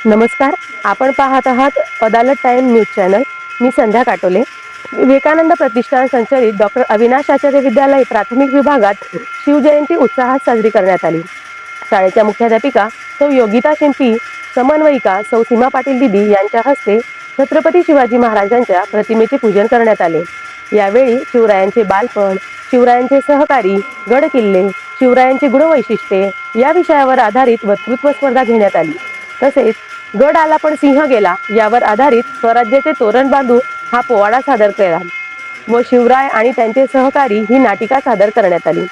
नमस्कार. आपण पाहत आहात अदालत टाइम न्यूज चॅनल. मी संध्या काटोले. विवेकानंद प्रतिष्ठान संचलित डॉक्टर अविनाश आचार्य विद्यालय प्राथमिक विभागात शिवजयंती उत्साहात साजरी करण्यात आली. शाळेच्या मुख्याध्यापिका सौ योगिता शिंपी, समन्वयिका सौ सीमा पाटील दिदी यांच्या हस्ते छत्रपती शिवाजी महाराजांच्या प्रतिमेचे पूजन करण्यात आले. यावेळी शिवरायांचे बालपण, शिवरायांचे सहकारी, गड किल्ले, शिवरायांची गुणवैशिष्ट्ये या विषयावर आधारित वक्तृत्व स्पर्धा घेण्यात आली. तसेच गड आला पण सिंह गेला यावर आधारित स्वराज्याचे तोरण बांधू हा पोवाडा सादर केला व शिवराय आणि त्यांचे सहकारी ही नाटिका सादर करण्यात आली.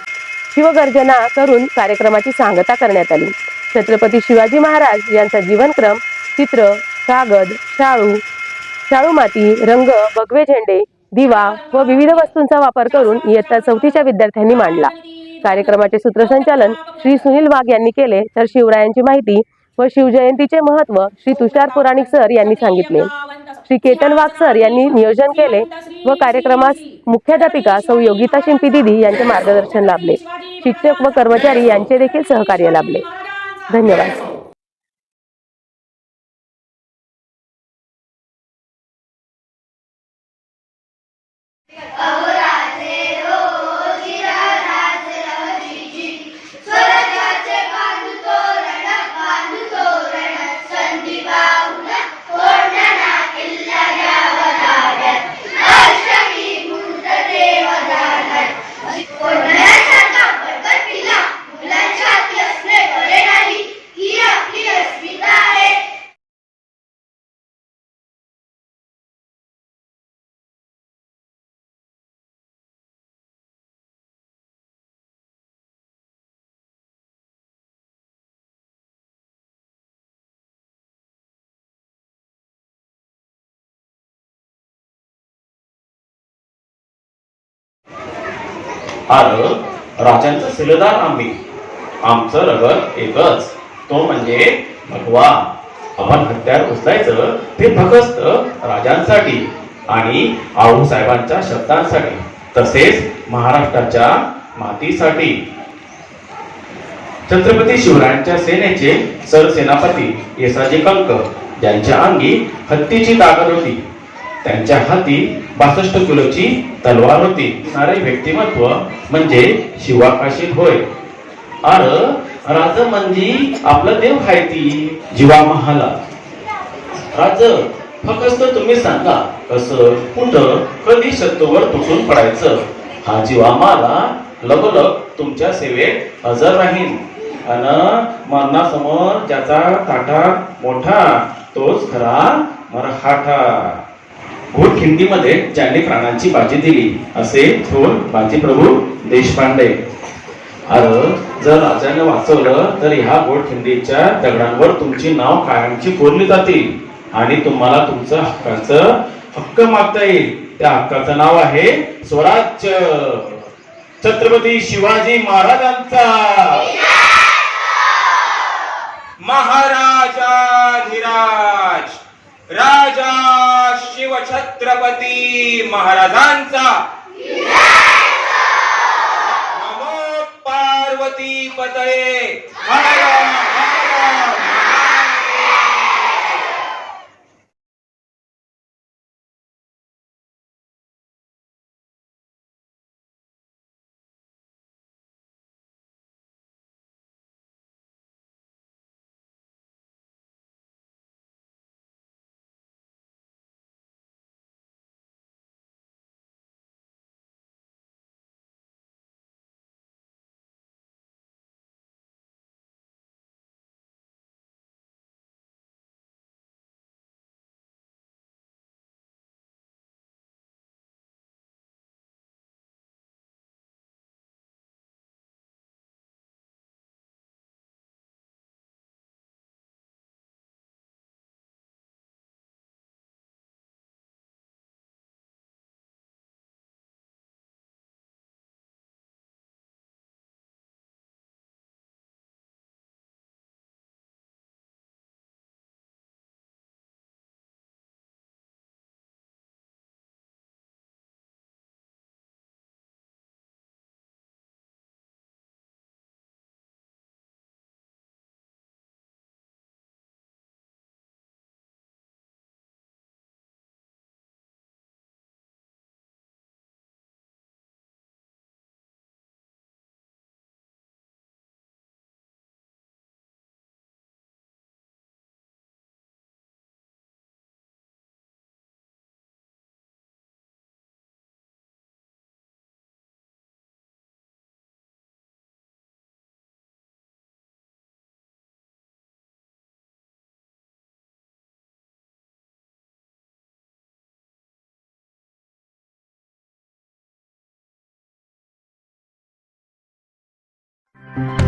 शिवगर्जना करून कार्यक्रमाची सांगता करण्यात आली. छत्रपती शिवाजी महाराज यांचा जीवनक्रम, चित्र, कागद, शाळू माती, रंग, भगवे झेंडे, दिवा व विविध वस्तूंचा वापर करून इयत्ता 4थीच्या विद्यार्थ्यांनी मांडला. कार्यक्रमाचे सूत्रसंचालन श्री सुनील वाघ यांनी केले, तर शिवरायांची माहिती व शिवजयंतीचे महत्त्व श्री तुषार पुराणिक सर यांनी सांगितले. श्री केतन वाघ सर यांनी नियोजन केले व कार्यक्रमास मुख्याध्यापिका सौ योगिता शिंपी दिदी यांचे मार्गदर्शन लाभले. शिक्षक व कर्मचारी यांचे देखील सहकार्य लाभले. धन्यवाद. राजांचा शिलेदार आम्ही, आमचं रगत एकच, तो म्हणजे भगवा. आपण हत्यार उचलायचं ते फक्त राजांसाठी आणि आऊसाहेबांच्या शब्दांसाठी, तसेच महाराष्ट्राच्या मातीसाठी. छत्रपती शिवरायांच्या सेनेचे सरसेनापती येसाजी कंक, ज्यांच्या अंगी हत्तीची ताकद होती, त्यांच्या हाती 62 किलोची तलवार होती. सारे व्यक्तिमत्व म्हणजे शिवाकाशीत होय. राज म्हणजे आपलं देव खायती जीवा महाला. राज फक्त तुम्ही सांगा कसं, कुठं, कधी शत्रूवर तुटून पडायचं. हा जीवा मला लगोलग तुमच्या सेवेत हजर राहीन. अन मरणासमोर ज्याचा ताटा मोठा तोच खरा मराठा. घोडखिंडीमध्ये ज्यांनी प्राणांची बाजी दिली असे थोर बाजीप्रभू देशपांडे. जर राजाने वाचवलं तर ह्या घोडखिंडीच्या दगडांवर तुमची नाव कायमची कोरली जातील आणि तुम्हाला तुमचं हक्क मागता येईल. त्या हक्काचं नाव आहे स्वराज्य. छत्रपती शिवाजी महाराजांचा महाराजाधिराज राजा शिवछत्रपती महाराजांचा नमो पार्वती पतये. धन्यवाद.